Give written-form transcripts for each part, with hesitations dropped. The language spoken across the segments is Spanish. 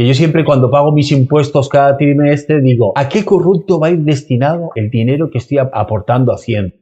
Que yo siempre cuando pago mis impuestos cada trimestre digo, ¿a qué corrupto va a ir destinado el dinero que estoy aportando a Hacienda?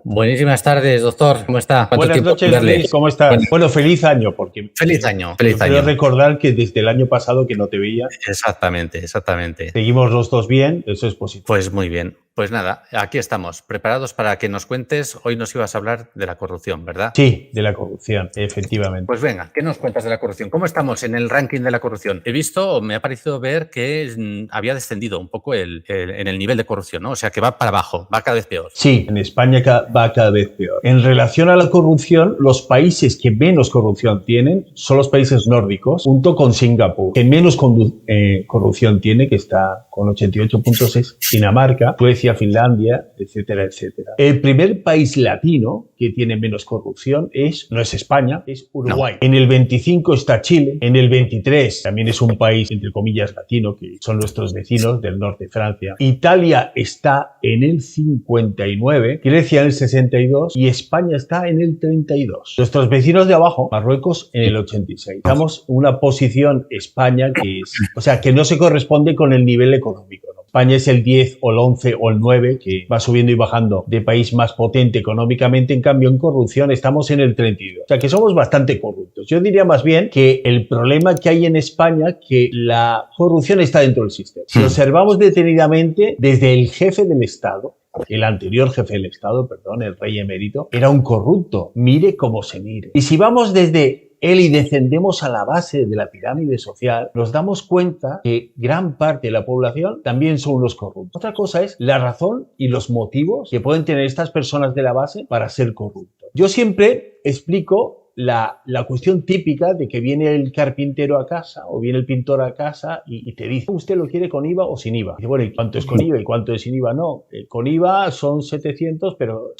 Buenísimas tardes, doctor. ¿Cómo está? ¿Cuánto Buenas tiempo noches, sin verle? Luis, ¿cómo estás? Bueno, feliz año, porque Feliz año, feliz quiero año. recordar que desde el año pasado que no te veía, Exactamente, exactamente. seguimos los dos bien, eso es positivo. Pues muy bien. Pues nada, aquí estamos, preparados para que nos cuentes. Hoy nos ibas a hablar de la corrupción, ¿verdad? Sí, de la corrupción, efectivamente. Pues venga, ¿qué nos cuentas de la corrupción? ¿Cómo estamos en el ranking de la corrupción? He visto, me ha parecido ver que había descendido un poco en el nivel de corrupción, ¿no? O sea, que va para abajo, va cada vez peor. Sí, en España va cada vez peor. En relación a la corrupción, los países que menos corrupción tienen son los países nórdicos, junto con Singapur, que menos corrupción tiene, que está con 88.6, Dinamarca, Suecia, Finlandia, etcétera, etcétera. El primer país latino que tiene menos corrupción no es España, es Uruguay. No. En el 25 está Chile, en el 23 también es un país, entre comillas, latino, que son nuestros vecinos del norte de Francia. Italia está en el 59, Grecia en el 62 y España está en el 32. Nuestros vecinos de abajo, Marruecos, en el 86. Estamos en una posición España que no se corresponde con el nivel económico, ¿no? España es el 10 o el 11 o el 9, que va subiendo y bajando de país más potente económicamente. En cambio, en corrupción estamos en el 32. O sea, que somos bastante corruptos. Yo diría más bien que el problema que hay en España, que la corrupción está dentro del sistema. Si observamos detenidamente, desde el jefe del Estado, el anterior jefe del Estado, perdón, el rey emérito, era un corrupto. Mire cómo se mire. Y si vamos desde él y descendemos a la base de la pirámide social, nos damos cuenta que gran parte de la población también son unos corruptos. Otra cosa es la razón y los motivos que pueden tener estas personas de la base para ser corruptos. Yo siempre explico la cuestión típica de que viene el carpintero a casa o viene el pintor a casa y te dice, ¿usted lo quiere con IVA o sin IVA? Y dice, bueno, ¿y cuánto es con IVA y cuánto es sin IVA? No, con IVA son 700, pero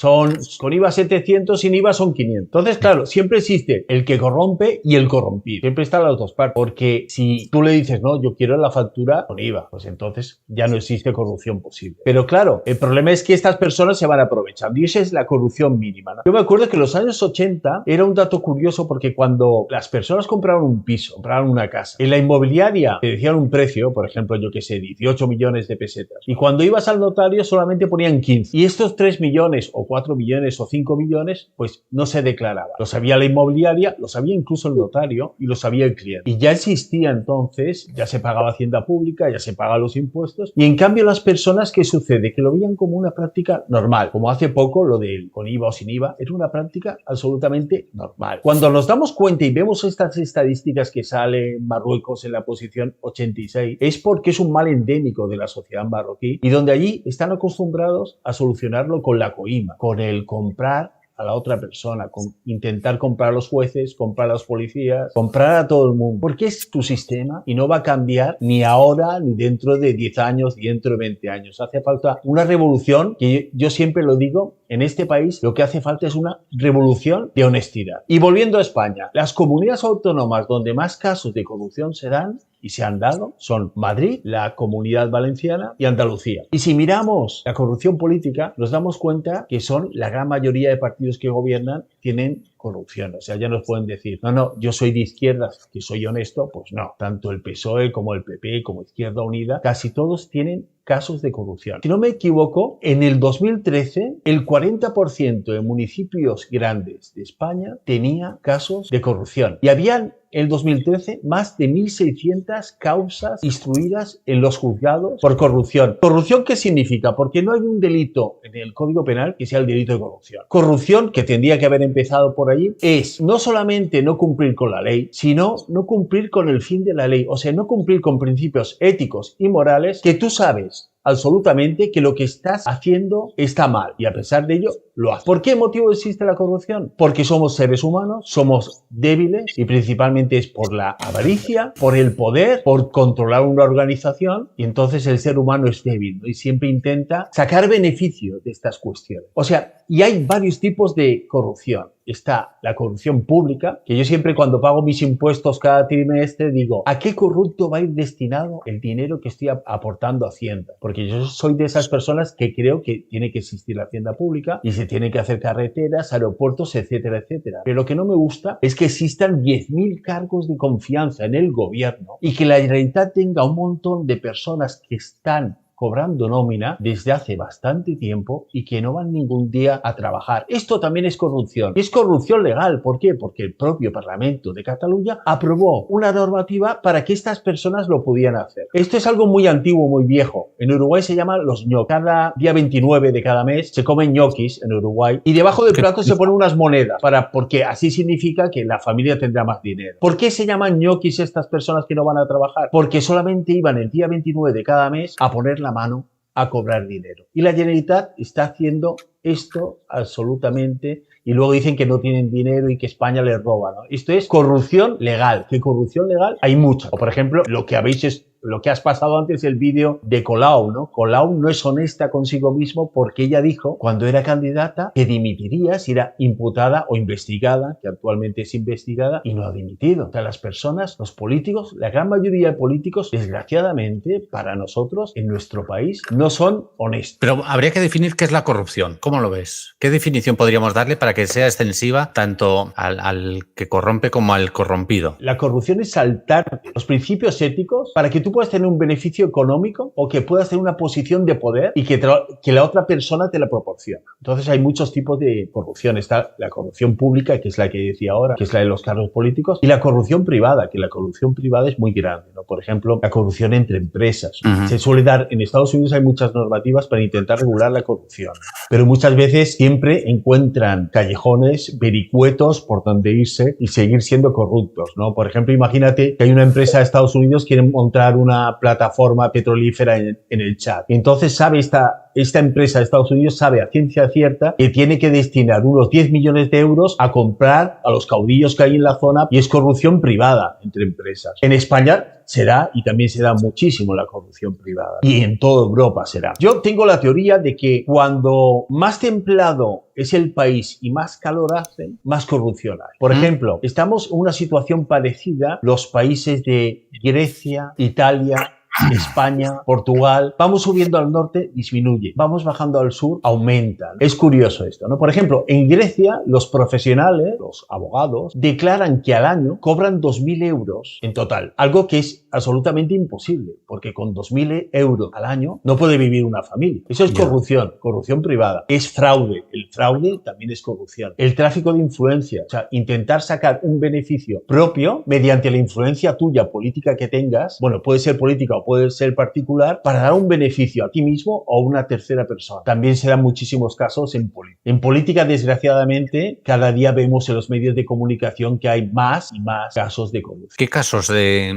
con IVA 700, sin IVA son 500. Entonces, claro, siempre existe el que corrompe y el corrompido. Siempre están las dos partes, porque si tú le dices, no, yo quiero la factura con IVA, pues entonces ya no existe corrupción posible. Pero claro, el problema es que estas personas se van aprovechando y esa es la corrupción mínima, ¿no? Yo me acuerdo que en los años 80 era un dato curioso porque cuando las personas compraban un piso, compraban una casa, en la inmobiliaria te decían un precio, por ejemplo, yo que sé, 18 millones de pesetas. Y cuando ibas al notario solamente ponían 15. Y estos 3 millones o 4 millones o 5 millones, pues no se declaraba. Lo sabía la inmobiliaria, lo sabía incluso el notario y lo sabía el cliente. Y ya existía entonces, ya se pagaba hacienda pública, ya se pagaban los impuestos. Y en cambio las personas, ¿qué sucede? Que lo veían como una práctica normal. Como hace poco lo del con IVA o sin IVA, era una práctica absolutamente normal. Cuando nos damos cuenta y vemos estas estadísticas que salen Marruecos en la posición 86, es porque es un mal endémico de la sociedad marroquí y donde allí están acostumbrados a solucionarlo con la coima, con el comprar a la otra persona, con intentar comprar a los jueces, comprar a los policías, comprar a todo el mundo, porque es tu sistema y no va a cambiar ni ahora, ni dentro de 10 años, ni dentro de 20 años. Hace falta una revolución, que yo siempre lo digo, en este país lo que hace falta es una revolución de honestidad. Y volviendo a España, las comunidades autónomas donde más casos de corrupción se dan y se han dado son Madrid, la Comunidad Valenciana y Andalucía. Y si miramos la corrupción política, nos damos cuenta que son la gran mayoría de partidos que gobiernan tienen corrupción. O sea, ya nos pueden decir, no, yo soy de izquierdas, que soy honesto, pues no. Tanto el PSOE como el PP, como Izquierda Unida, casi todos tienen casos de corrupción. Si no me equivoco, en el 2013, el 40% de municipios grandes de España tenía casos de corrupción. Y habían en el 2013 más de 1.600 causas instruidas en los juzgados por corrupción. ¿Corrupción qué significa? Porque no hay un delito en el Código Penal que sea el delito de corrupción. Corrupción, que tendría que haber empezado por allí, es no solamente no cumplir con la ley, sino no cumplir con el fin de la ley. O sea, no cumplir con principios éticos y morales que tú sabes absolutamente que lo que estás haciendo está mal y a pesar de ello lo haces. ¿Por qué motivo existe la corrupción? Porque somos seres humanos, somos débiles y principalmente es por la avaricia, por el poder, por controlar una organización y entonces el ser humano es débil, ¿no? Y siempre intenta sacar beneficio de estas cuestiones. O sea, y hay varios tipos de corrupción. Está la corrupción pública, que yo siempre cuando pago mis impuestos cada trimestre digo, ¿a qué corrupto va a ir destinado el dinero que estoy aportando a Hacienda? Porque yo soy de esas personas que creo que tiene que existir la hacienda pública y se se tienen que hacer carreteras, aeropuertos, etcétera, etcétera. Pero lo que no me gusta es que existan 10.000 cargos de confianza en el gobierno y que la Generalitat tenga un montón de personas que están cobrando nómina desde hace bastante tiempo y que no van ningún día a trabajar. Esto también es corrupción. Y es corrupción legal. ¿Por qué? Porque el propio Parlamento de Cataluña aprobó una normativa para que estas personas lo pudieran hacer. Esto es algo muy antiguo, muy viejo. En Uruguay se llaman los ñoquis. Cada día 29 de cada mes se comen ñoquis en Uruguay y debajo del plato se ponen unas monedas porque así significa que la familia tendrá más dinero. ¿Por qué se llaman ñoquis estas personas que no van a trabajar? Porque solamente iban el día 29 de cada mes a poner la mano a cobrar dinero. Y la Generalitat está haciendo esto absolutamente y luego dicen que no tienen dinero y que España les roba, ¿no? Esto es corrupción legal. ¿Qué corrupción legal? Hay mucha. O por ejemplo, lo que has pasado antes, el vídeo de Colau, ¿no? Colau no es honesta consigo mismo porque ella dijo, cuando era candidata, que dimitiría si era imputada o investigada, que actualmente es investigada, y no ha dimitido. O sea, las personas, los políticos, la gran mayoría de políticos, desgraciadamente, para nosotros, en nuestro país, no son honestos. Pero habría que definir qué es la corrupción. ¿Cómo lo ves? ¿Qué definición podríamos darle para que sea extensiva tanto al que corrompe como al corrompido? La corrupción es saltar los principios éticos para que tú puedas tener un beneficio económico o que puedas tener una posición de poder y que la otra persona te la proporciona. Entonces hay muchos tipos de corrupción. Está la corrupción pública, que es la que decía ahora, que es la de los cargos políticos, y la corrupción privada, que la corrupción privada es muy grande, ¿no? Por ejemplo, la corrupción entre empresas. Se suele dar, en Estados Unidos hay muchas normativas para intentar regular la corrupción, pero muchas veces siempre encuentran callejones, vericuetos por donde irse y seguir siendo corruptos, ¿no? Por ejemplo, imagínate que hay una empresa de Estados Unidos que quiere montar una plataforma petrolífera en el Chad. Entonces sabe esta empresa de Estados Unidos sabe a ciencia cierta que tiene que destinar unos 10 millones de euros a comprar a los caudillos que hay en la zona y es corrupción privada entre empresas. En España será y también se da muchísimo la corrupción privada y en toda Europa será. Yo tengo la teoría de que cuando más templado es el país y más calor hace, más corrupción hay. Por ejemplo, estamos en una situación parecida los países de Grecia, Italia, España, Portugal. Vamos subiendo al norte, disminuye. Vamos bajando al sur, aumentan. Es curioso esto, ¿no? Por ejemplo, en Grecia, los profesionales, los abogados, declaran que al año cobran 2.000 euros en total. Algo que es absolutamente imposible, porque con 2.000 euros al año no puede vivir una familia. Eso es corrupción, corrupción privada. Es fraude. El fraude también es corrupción. El tráfico de influencia, o sea, intentar sacar un beneficio propio mediante la influencia tuya política que tengas, bueno, puede ser política o puede ser particular, para dar un beneficio a ti mismo o a una tercera persona. También se dan muchísimos casos en política. En política, desgraciadamente, cada día vemos en los medios de comunicación que hay más y más casos de corrupción. ¿Qué casos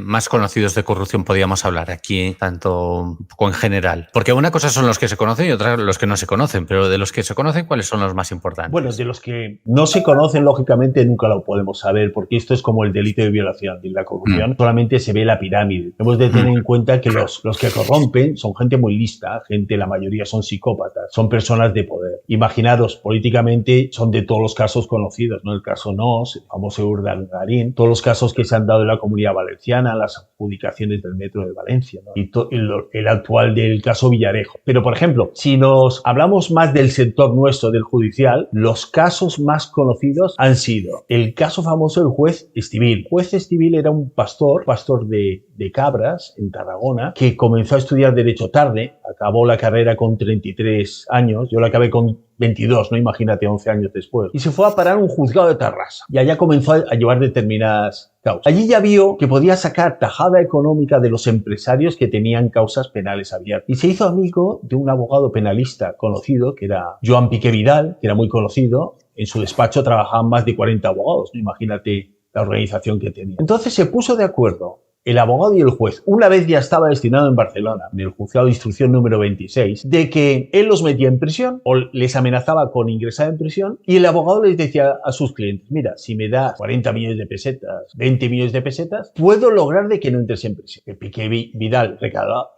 más conocidos de corrupción podríamos hablar aquí, tanto un poco en general? Porque una cosa son los que se conocen y otra los que no se conocen, pero de los que se conocen, ¿cuáles son los más importantes? Bueno, de los que no se conocen, lógicamente, nunca lo podemos saber, porque esto es como el delito de violación. Y la corrupción solamente se ve la pirámide. Hemos de tener en cuenta que los que corrompen son gente muy lista, la mayoría son psicópatas, son personas de poder. Imaginaros, políticamente son de todos los casos conocidos, ¿no? El caso Nos, el famoso Urdangarín, todos los casos que se han dado en la Comunidad Valenciana, las adjudicaciones del Metro de Valencia, ¿no? Y el actual del caso Villarejo. Pero, por ejemplo, si nos hablamos más del sector nuestro, del judicial, los casos más conocidos han sido el caso famoso del juez Estivill. El juez Estivill era un pastor de cabras en Tarragona, que comenzó a estudiar Derecho tarde, acabó la carrera con 33 años, yo la acabé con 22, ¿no? Imagínate, 11 años después. Y se fue a parar a un juzgado de Tarrasa. Y allá comenzó a llevar determinadas causas. Allí ya vio que podía sacar tajada económica de los empresarios que tenían causas penales abiertas. Y se hizo amigo de un abogado penalista conocido, que era Joan Piqué Vidal, que era muy conocido. En su despacho trabajaban más de 40 abogados, ¿no? Imagínate la organización que tenía. Entonces se puso de acuerdo el abogado y el juez, una vez ya estaba destinado en Barcelona, en el juzgado de instrucción número 26, de que él los metía en prisión o les amenazaba con ingresar en prisión y el abogado les decía a sus clientes, mira, si me das 40 millones de pesetas, 20 millones de pesetas, puedo lograr de que no entres en prisión. El Piqué Vidal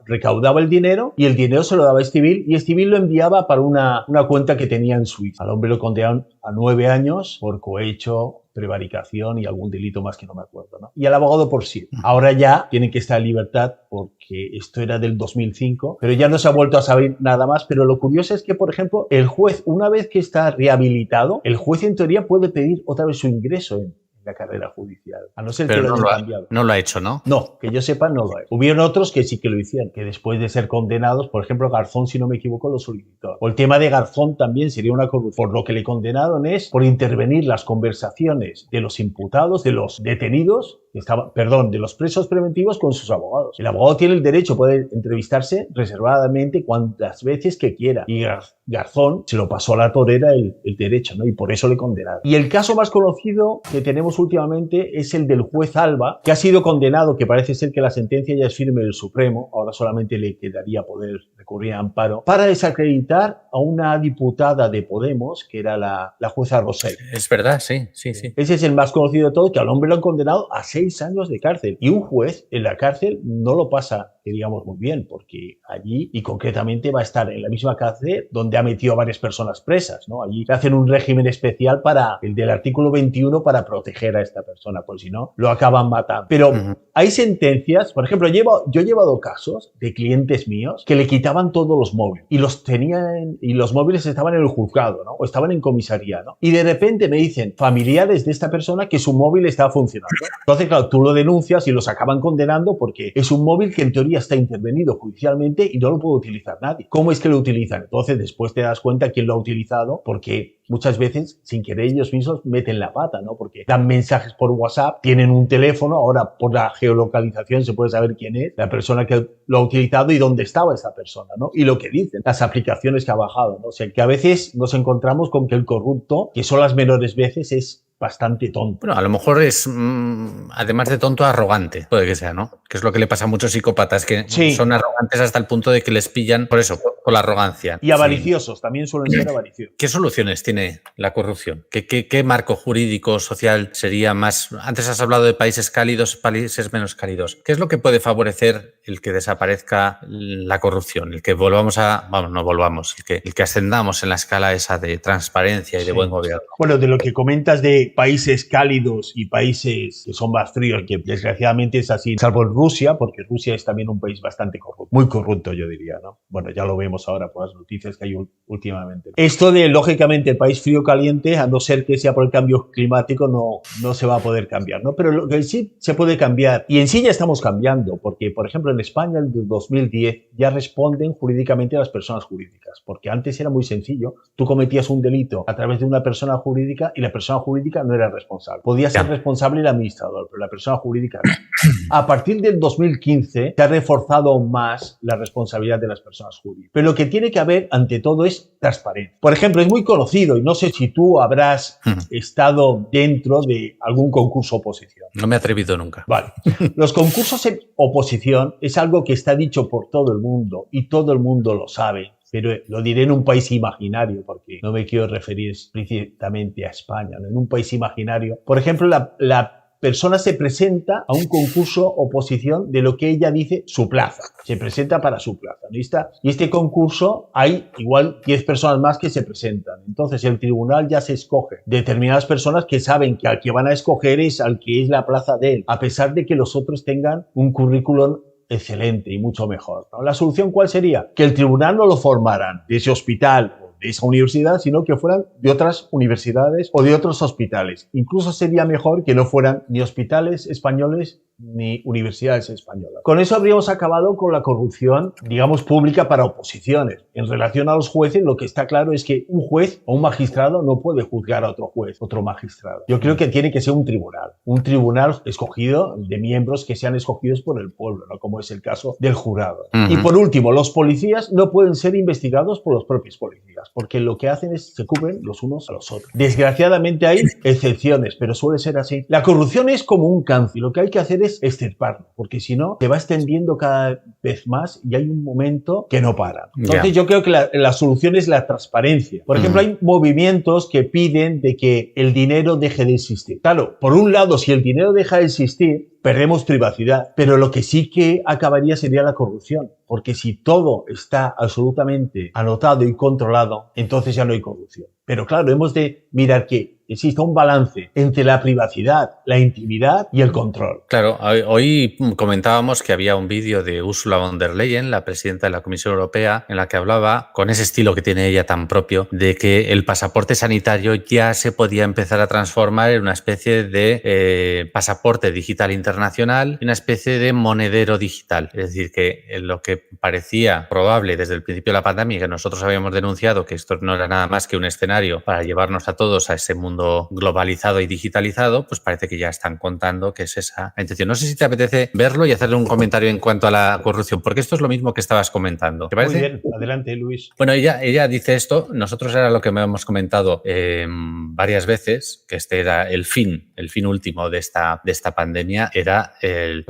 recaudaba el dinero y el dinero se lo daba a Estivill y Estivill lo enviaba para una cuenta que tenía en Suiza. Al hombre lo condenaron a 9 años por cohecho, prevaricación y algún delito más que no me acuerdo, ¿no? Y el abogado por sí. Ahora ya tienen que estar en libertad porque esto era del 2005, pero ya no se ha vuelto a saber nada más. Pero lo curioso es que, por ejemplo, el juez, una vez que está rehabilitado, el juez en teoría puede pedir otra vez su ingreso en la carrera judicial, a no ser que lo hayan cambiado. No lo ha hecho, ¿no? No, que yo sepa, no lo ha hecho. Hubieron otros que sí que lo hicieron, que después de ser condenados, por ejemplo, Garzón, si no me equivoco, lo solicitó. O el tema de Garzón también sería una corrupción. Por lo que le condenaron es por intervenir las conversaciones de los imputados, de los detenidos, de los presos preventivos con sus abogados. El abogado tiene el derecho, puede entrevistarse reservadamente cuantas veces que quiera. Y Garzón se lo pasó a la torera el derecho, ¿no? Y por eso le condenaron. Y el caso más conocido que tenemos últimamente es el del juez Alba, que ha sido condenado, que parece ser que la sentencia ya es firme del Supremo, ahora solamente le quedaría poder recurrir a amparo, para desacreditar a una diputada de Podemos, que era la jueza Rosell. Es verdad, sí. Ese es el más conocido de todos, que al hombre lo han condenado a 6 años de cárcel. Y un juez en la cárcel no lo pasa, digamos, muy bien, porque allí, y concretamente va a estar en la misma cárcel donde ha metido a varias personas presas, ¿no? Allí le hacen un régimen especial para el del artículo 21 para proteger a esta persona, pues si no, lo acaban matando. Pero hay sentencias, por ejemplo, yo he llevado casos de clientes míos que le quitaban todos los móviles y los tenían, y los móviles estaban en el juzgado, ¿no? O estaban en comisaría, ¿no? Y de repente me dicen familiares de esta persona que su móvil estaba funcionando. Entonces, claro, tú lo denuncias y los acaban condenando porque es un móvil que en teoría está intervenido judicialmente y no lo puede utilizar nadie. ¿Cómo es que lo utilizan? Entonces, después te das cuenta quién lo ha utilizado, porque muchas veces, sin querer, ellos mismos meten la pata, ¿no? Porque dan mensajes por WhatsApp, tienen un teléfono, ahora por la geolocalización se puede saber quién es la persona que lo ha utilizado y dónde estaba esa persona, ¿no? Y lo que dicen, las aplicaciones que ha bajado, ¿no? O sea, que a veces nos encontramos con que el corrupto, que son las menores veces, es bastante tonto. Bueno, a lo mejor es, además de tonto, arrogante, puede que sea, ¿no? Que es lo que le pasa a muchos psicópatas, que son arrogantes hasta el punto de que les pillan por eso, por la arrogancia. Y avariciosos, también suelen ser avariciosos. ¿Qué soluciones tiene la corrupción? ¿Qué marco jurídico, social sería más? Antes has hablado de países cálidos, países menos cálidos. ¿Qué es lo que puede favorecer el que desaparezca la corrupción? El que el que ascendamos en la escala esa de transparencia y de buen gobierno. Bueno, de lo que comentas de países cálidos y países que son más fríos, que desgraciadamente es así, salvo en Rusia, porque Rusia es también un país bastante corrupto, muy corrupto yo diría, ¿no? Bueno, ya lo vemos ahora por las noticias que hay últimamente. Esto de, lógicamente, el país frío caliente, a no ser que sea por el cambio climático, no se va a poder cambiar, ¿no? Pero lo que sí se puede cambiar, y en sí ya estamos cambiando, porque, por ejemplo, en España, en 2010, ya responden jurídicamente a las personas jurídicas, porque antes era muy sencillo, tú cometías un delito a través de una persona jurídica y la persona jurídica no era responsable. Podía ser responsable el administrador, pero la persona jurídica no. A partir del 2015 se ha reforzado aún más la responsabilidad de las personas jurídicas. Pero lo que tiene que haber, ante todo, es transparencia. Por ejemplo, es muy conocido, y no sé si tú habrás estado dentro de algún concurso oposición. No me he atrevido nunca. Vale. Los concursos en oposición es algo que está dicho por todo el mundo y todo el mundo lo sabe. Pero lo diré en un país imaginario, porque no me quiero referir explícitamente a España, ¿no? En un país imaginario. Por ejemplo, la persona se presenta a un concurso oposición de lo que ella dice su plaza. Se presenta para su plaza, ¿no? Y este concurso hay igual 10 personas más que se presentan. Entonces el tribunal ya se escoge determinadas personas que saben que al que van a escoger es al que es la plaza de él, a pesar de que los otros tengan un currículum excelente y mucho mejor, ¿no? La solución, ¿cuál sería? Que el tribunal no lo formaran de ese hospital o de esa universidad, sino que fueran de otras universidades o de otros hospitales. Incluso sería mejor que no fueran ni hospitales españoles ni universidades españolas. Con eso habríamos acabado con la corrupción, digamos, pública para oposiciones. En relación a los jueces, lo que está claro es que un juez o un magistrado no puede juzgar a otro juez, otro magistrado. Yo creo que tiene que ser un tribunal escogido de miembros que sean escogidos por el pueblo, ¿no? Como es el caso del jurado. Y por último, los policías no pueden ser investigados por los propios policías, porque lo que hacen es se cubren los unos a los otros. Desgraciadamente hay excepciones, pero suele ser así. La corrupción es como un cáncer, lo que hay que hacer es extirparlo, porque si no, se va extendiendo cada vez más y hay un momento que no para. Entonces yo creo que la solución es la transparencia. Por ejemplo, hay movimientos que piden de que el dinero deje de existir. Claro, por un lado, si el dinero deja de existir, perdemos privacidad, pero lo que sí que acabaría sería la corrupción, porque si todo está absolutamente anotado y controlado, entonces ya no hay corrupción. Pero claro, hemos de mirar que exista un balance entre la privacidad, la intimidad y el control. Claro, hoy comentábamos que había un vídeo de Ursula von der Leyen, la presidenta de la Comisión Europea, en la que hablaba, con ese estilo que tiene ella tan propio, de que el pasaporte sanitario ya se podía empezar a transformar en una especie de pasaporte digital internacional, una especie de monedero digital. Es decir, que lo que parecía probable desde el principio de la pandemia, que nosotros habíamos denunciado que esto no era nada más que un escenario para llevarnos a todos a ese mundo globalizado y digitalizado, pues parece que ya están contando que es esa la intención. No sé si te apetece verlo y hacerle un comentario en cuanto a la corrupción, porque esto es lo mismo que estabas comentando. ¿Te parece? Muy bien, adelante, Luis. Bueno, ella dice esto, nosotros era lo que hemos comentado varias veces, que este era el fin último de esta pandemia, era el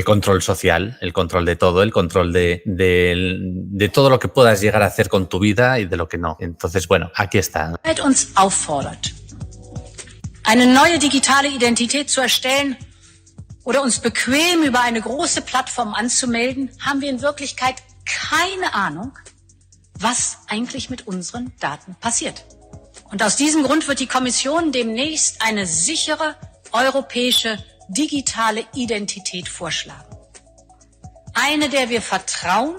control social, el control de todo, el control de todo lo que puedas llegar a hacer con tu vida y de lo que no. Entonces, bueno, aquí está. Uns auffordert, eine neue digitale Identität zu erstellen oder uns bequem über eine große Plattform anzumelden, haben wir in Wirklichkeit keine Ahnung, was eigentlich mit unseren Daten passiert. Und aus diesem Grund wird die Kommission demnächst eine sichere europäische digitale Identität vorschlagen. Eine, der wir vertrauen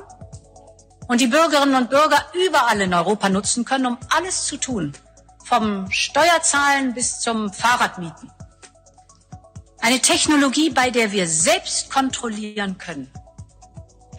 und die Bürgerinnen und Bürger überall in Europa nutzen können, um alles zu tun, vom Steuerzahlen bis zum Fahrradmieten. Eine Technologie, bei der wir selbst kontrollieren können,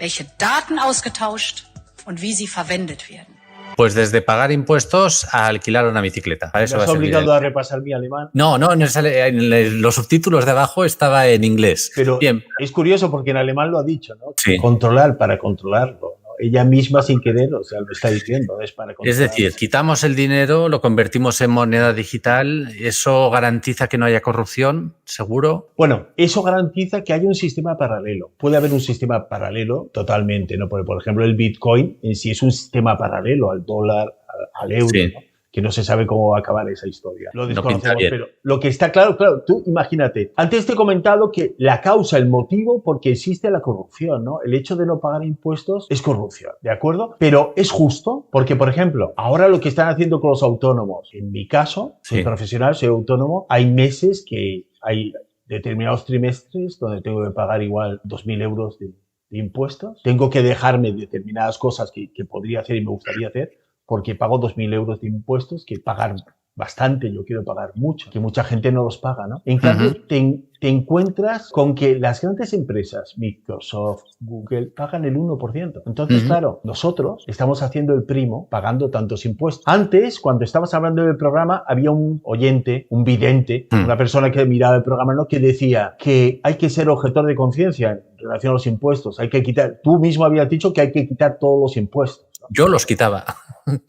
welche Daten ausgetauscht und wie sie verwendet werden. Pues desde pagar impuestos a alquilar una bicicleta. Para eso ¿Me has obligado a repasar mi alemán? No, en los subtítulos de abajo estaba en inglés. Pero bien. Es curioso porque en alemán lo ha dicho, ¿no? Sí. Controlar para controlarlo. Ella misma sin querer, o sea, lo está diciendo, es para controlar. Es decir, quitamos el dinero, lo convertimos en moneda digital, ¿eso garantiza que no haya corrupción, seguro? Bueno, eso garantiza que haya un sistema paralelo. Puede haber un sistema paralelo totalmente, ¿no? Porque, por ejemplo, el Bitcoin en sí es un sistema paralelo al dólar, al euro, sí. ¿no? Que no se sabe cómo va a acabar esa historia. Lo desconocemos, no pero lo que está claro, tú imagínate. Antes te he comentado que la causa, el motivo por qué existe la corrupción, ¿no? El hecho de no pagar impuestos es corrupción, ¿de acuerdo? Pero es justo porque, por ejemplo, ahora lo que están haciendo con los autónomos, en mi caso, soy profesional, soy autónomo, hay meses que hay determinados trimestres donde tengo que pagar igual 2.000 euros de impuestos. Tengo que dejarme determinadas cosas que podría hacer y me gustaría hacer, porque pago 2.000 euros de impuestos, que pagar bastante, yo quiero pagar mucho, que mucha gente no los paga, ¿no? En cambio, te encuentras con que las grandes empresas, Microsoft, Google, pagan el 1%. Entonces, claro, nosotros estamos haciendo el primo pagando tantos impuestos. Antes, cuando estabas hablando del programa, había un oyente, un vidente, una persona que miraba el programa, ¿no? Que decía que hay que ser objetor de conciencia en relación a los impuestos. Hay que quitar, tú mismo habías dicho que hay que quitar todos los impuestos. Yo los quitaba,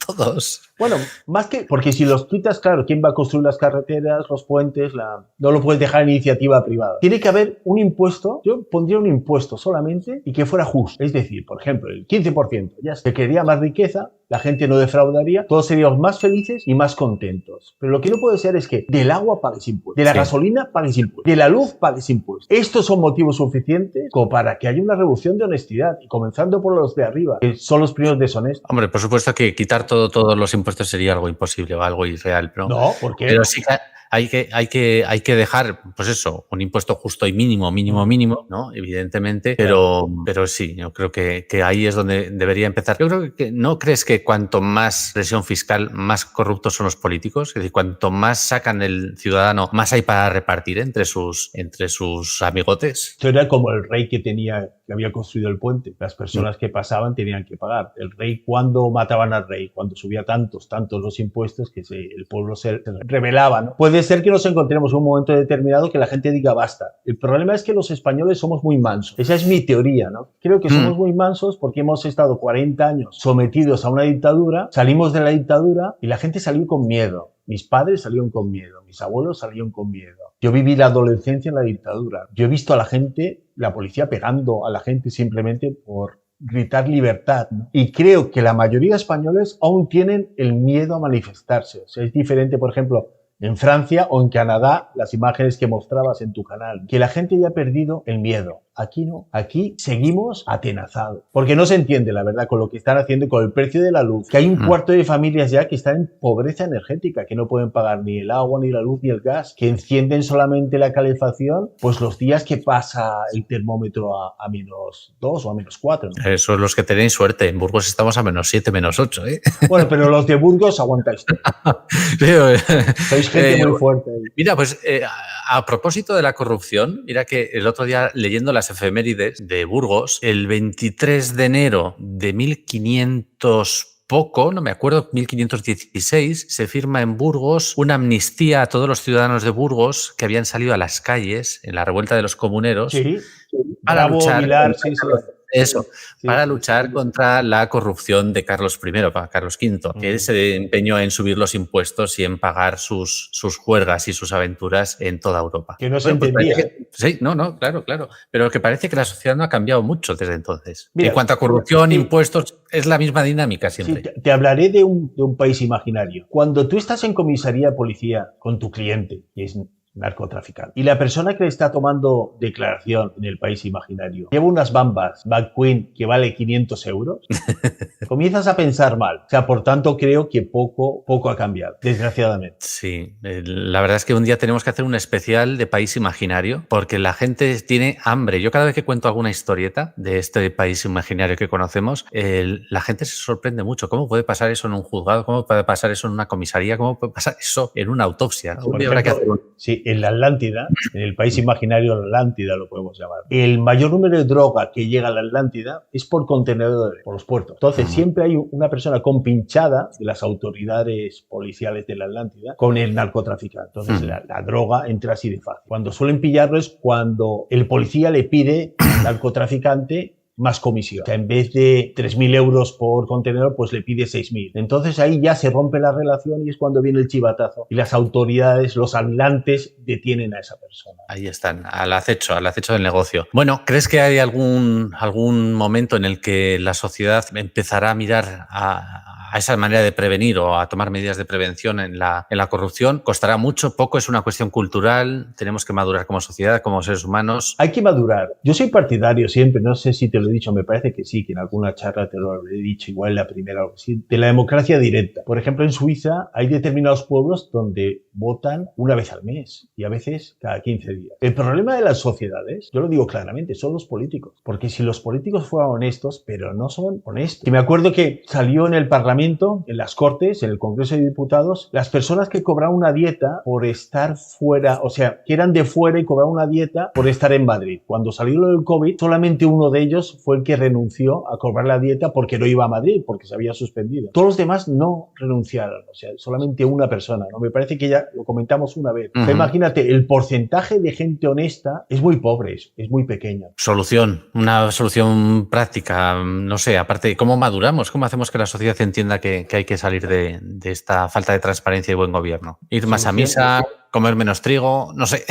todos. Bueno, más que, porque si los quitas, claro, ¿quién va a construir las carreteras, los puentes? No lo puedes dejar en iniciativa privada. Tiene que haber un impuesto, yo pondría un impuesto solamente y que fuera justo. Es decir, por ejemplo, el 15%, ya se crearía más riqueza, la gente no defraudaría, todos seríamos más felices y más contentos. Pero lo que no puede ser es que del agua pagues impuestos, de la gasolina pagues impuestos, de la luz pagues impuestos. Estos son motivos suficientes como para que haya una revolución de honestidad, y comenzando por los de arriba, que son los primeros deshonestos. Hombre, por supuesto que quitar todos los impuestos sería algo imposible o algo irreal, ¿no? No, ¿por qué? Pero sí que hay que dejar, pues eso, un impuesto justo y mínimo, ¿no? Evidentemente, pero sí, yo creo que ahí es donde debería empezar. Yo creo que ¿no crees que cuanto más presión fiscal, más corruptos son los políticos? Es decir, cuanto más sacan el ciudadano, más hay para repartir entre sus amigotes. Esto era como el rey que había construido el puente. Las personas que pasaban tenían que pagar. El rey, ¿cuándo mataban al rey? Cuando subía tantos los impuestos que el pueblo se rebelaba, ¿no? Puede ser que nos encontremos en un momento determinado que la gente diga basta. El problema es que los españoles somos muy mansos. Esa es mi teoría, ¿no? Creo que somos muy mansos porque hemos estado 40 años sometidos a una dictadura, salimos de la dictadura y la gente salió con miedo. Mis padres salieron con miedo, mis abuelos salieron con miedo. Yo viví la adolescencia en la dictadura. Yo he visto a la gente, la policía pegando a la gente simplemente por gritar libertad, ¿no? Y creo que la mayoría de españoles aún tienen el miedo a manifestarse. O sea, es diferente, por ejemplo, en Francia o en Canadá, las imágenes que mostrabas en tu canal, que la gente ya ha perdido el miedo. Aquí no. Aquí seguimos atenazados. Porque no se entiende, la verdad, con lo que están haciendo con el precio de la luz. Que hay un cuarto de familias ya que están en pobreza energética, que no pueden pagar ni el agua, ni la luz, ni el gas, que encienden solamente la calefacción, pues los días que pasa el termómetro a -2 o a -4. ¿no? Esos los que tenéis suerte. En Burgos estamos a -7, -8. Bueno, pero los de Burgos aguantáis todo. Sois gente muy fuerte. Mira, pues a propósito de la corrupción, mira que el otro día leyendo las efemérides de Burgos, el 23 de enero de 1500 poco, no me acuerdo, 1516, se firma en Burgos una amnistía a todos los ciudadanos de Burgos que habían salido a las calles en la revuelta de los comuneros para luchar contra la corrupción de Carlos I, para Carlos V, que se empeñó en subir los impuestos y en pagar sus juergas y sus aventuras en toda Europa. Que no se entendía. Sí, claro. Pero que parece que la sociedad no ha cambiado mucho desde entonces. Mira, en cuanto a corrupción, impuestos, es la misma dinámica siempre. Sí, te hablaré de un país imaginario. Cuando tú estás en comisaría de policía con tu cliente, que es narcotraficante, y la persona que le está tomando declaración en el país imaginario lleva unas bambas McQueen que vale 500 euros, comienzas a pensar mal. O sea, por tanto, creo que poco ha cambiado, desgraciadamente. Sí, la verdad es que un día tenemos que hacer un especial de país imaginario porque la gente tiene hambre. Yo cada vez que cuento alguna historieta de este país imaginario que conocemos, la gente se sorprende mucho. ¿Cómo puede pasar eso en un juzgado? ¿Cómo puede pasar eso en una comisaría? ¿Cómo puede pasar eso en una autopsia? ¿No? Por ejemplo, sí, en la Atlántida, en el país imaginario la Atlántida lo podemos llamar, el mayor número de droga que llega a la Atlántida es por contenedores, por los puertos. Entonces siempre hay una persona compinchada de las autoridades policiales de la Atlántida con el narcotraficante. Entonces la droga entra así de fácil. Cuando suelen pillarlo es cuando el policía le pide al narcotraficante más comisión. O sea, en vez de 3.000 euros por contenedor, pues le pide 6.000. Entonces ahí ya se rompe la relación y es cuando viene el chivatazo y las autoridades, los atlantes, detienen a esa persona. Ahí están, al acecho del negocio. Bueno, ¿crees que hay algún momento en el que la sociedad empezará a mirar a esa manera de prevenir o a tomar medidas de prevención en la corrupción? ¿Costará mucho, poco? ¿Es una cuestión cultural? ¿Tenemos que madurar como sociedad, como seres humanos? Hay que madurar. Yo soy partidario siempre, no sé si te lo he dicho, me parece que sí, que en alguna charla te lo he dicho, igual en la primera o algo así, de la democracia directa. Por ejemplo, en Suiza hay determinados pueblos donde votan una vez al mes y a veces cada 15 días. El problema de las sociedades, yo lo digo claramente, son los políticos. Porque si los políticos fueran honestos, pero no son honestos. Y me acuerdo que salió en el Parlamento, en las Cortes, en el Congreso de Diputados, las personas que cobraban una dieta por estar fuera, o sea, que eran de fuera y cobraban una dieta por estar en Madrid. Cuando salió lo del COVID, solamente uno de ellos fue el que renunció a cobrar la dieta porque no iba a Madrid, porque se había suspendido. Todos los demás no renunciaron, o sea, solamente una persona, ¿no? Me parece que ya lo comentamos una vez. O sea, imagínate, el porcentaje de gente honesta es muy pobre, es muy pequeño. Una solución práctica, no sé, aparte, ¿cómo maduramos? ¿Cómo hacemos que la sociedad entienda que hay que salir de esta falta de transparencia y buen gobierno? Ir más a misa, comer menos trigo, no sé.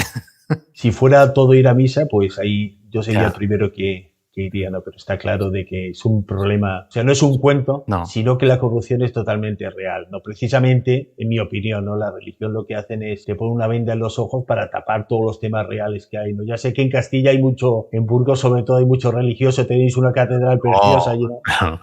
Si fuera todo ir a misa, pues ahí yo sería el primero que iría, ¿no? Pero está claro de que es un problema, o sea, no es un cuento, sino que la corrupción es totalmente real, ¿no? Precisamente, en mi opinión, ¿no? La religión lo que hacen es te ponen una venda en los ojos para tapar todos los temas reales que hay, ¿no? Ya sé que en Castilla hay mucho, en Burgos sobre todo hay mucho religioso, tenéis una catedral preciosa.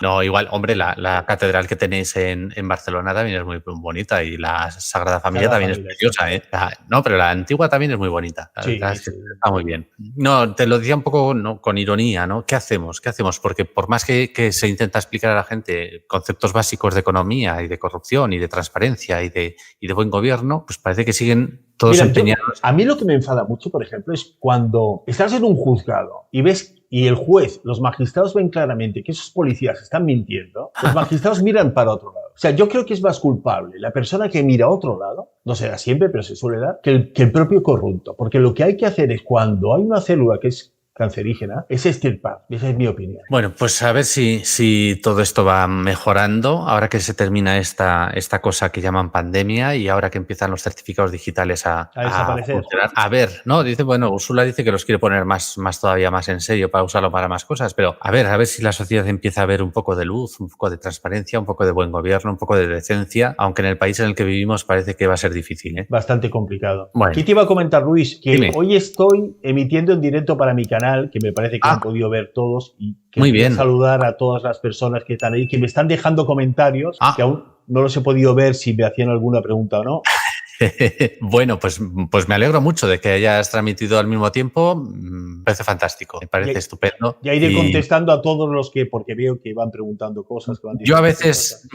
No, igual, hombre, la catedral que tenéis en Barcelona también es muy bonita y la Sagrada Familia también es preciosa, ¿eh? No, pero la antigua también es muy bonita. Está muy bien. No, te lo decía un poco con ironía, ¿no? ¿Qué hacemos? Porque por más que se intenta explicar a la gente conceptos básicos de economía y de corrupción y de transparencia y de buen gobierno, pues parece que siguen todos empeñados. A mí lo que me enfada mucho, por ejemplo, es cuando estás en un juzgado y ves y el juez, los magistrados ven claramente que esos policías están mintiendo, los magistrados miran para otro lado. O sea, yo creo que es más culpable la persona que mira a otro lado, no se da siempre, pero se suele dar, que el propio corrupto. Porque lo que hay que hacer es cuando hay una célula que es cancerígena, es extirpar. Esa es mi opinión. Bueno, pues a ver si todo esto va mejorando, ahora que se termina esta cosa que llaman pandemia y ahora que empiezan los certificados digitales a funcionar. A ver, ¿no? Úrsula dice que los quiere poner todavía más en serio para usarlo para más cosas, pero a ver si la sociedad empieza a ver un poco de luz, un poco de transparencia, un poco de buen gobierno, un poco de decencia, aunque en el país en el que vivimos parece que va a ser difícil, ¿eh? Bastante complicado. Bueno. Aquí te iba a comentar, Luis, que hoy estoy emitiendo en directo para mi canal canal, que me parece que han podido ver todos, y muy bien. saludar a todas las personas que están ahí, que me están dejando comentarios, que aún no los he podido ver si me hacían alguna pregunta o no. Bueno, pues me alegro mucho de que hayas transmitido al mismo tiempo. Me parece fantástico, me parece estupendo. Ya iré contestando a todos los que, porque veo que van preguntando cosas. Que van yo a veces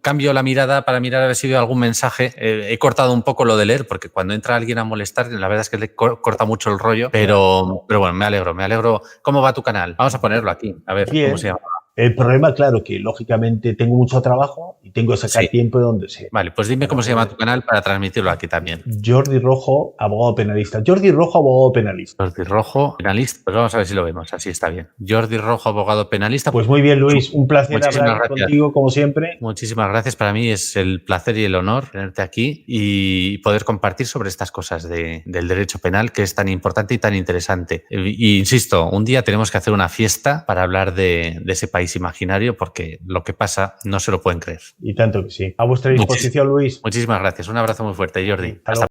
cambio la mirada para mirar a ver si veo algún mensaje. He cortado un poco lo de leer, porque cuando entra alguien a molestar, la verdad es que le corta mucho el rollo, pero bueno, me alegro. ¿Cómo va tu canal? Vamos a ponerlo aquí, a ver cómo se llama. El problema, claro, que lógicamente tengo mucho trabajo y tengo que sacar tiempo de donde sea. Vale, pues dime cómo se llama tu canal para transmitirlo aquí también. Jordi Rojo, abogado penalista. Jordi Rojo, abogado penalista. Jordi Rojo, penalista. Pues vamos a ver si lo vemos. Así está bien. Jordi Rojo, abogado penalista. Pues muy bien, Luis. Un placer hablar contigo, como siempre. Muchísimas gracias. Para mí es el placer y el honor tenerte aquí y poder compartir sobre estas cosas del derecho penal, que es tan importante y tan interesante. Y insisto, un día tenemos que hacer una fiesta para hablar de ese país imaginario, porque lo que pasa no se lo pueden creer. Y tanto que sí. A vuestra disposición, Luis. Muchísimas gracias. Un abrazo muy fuerte, Jordi. Hasta pronto.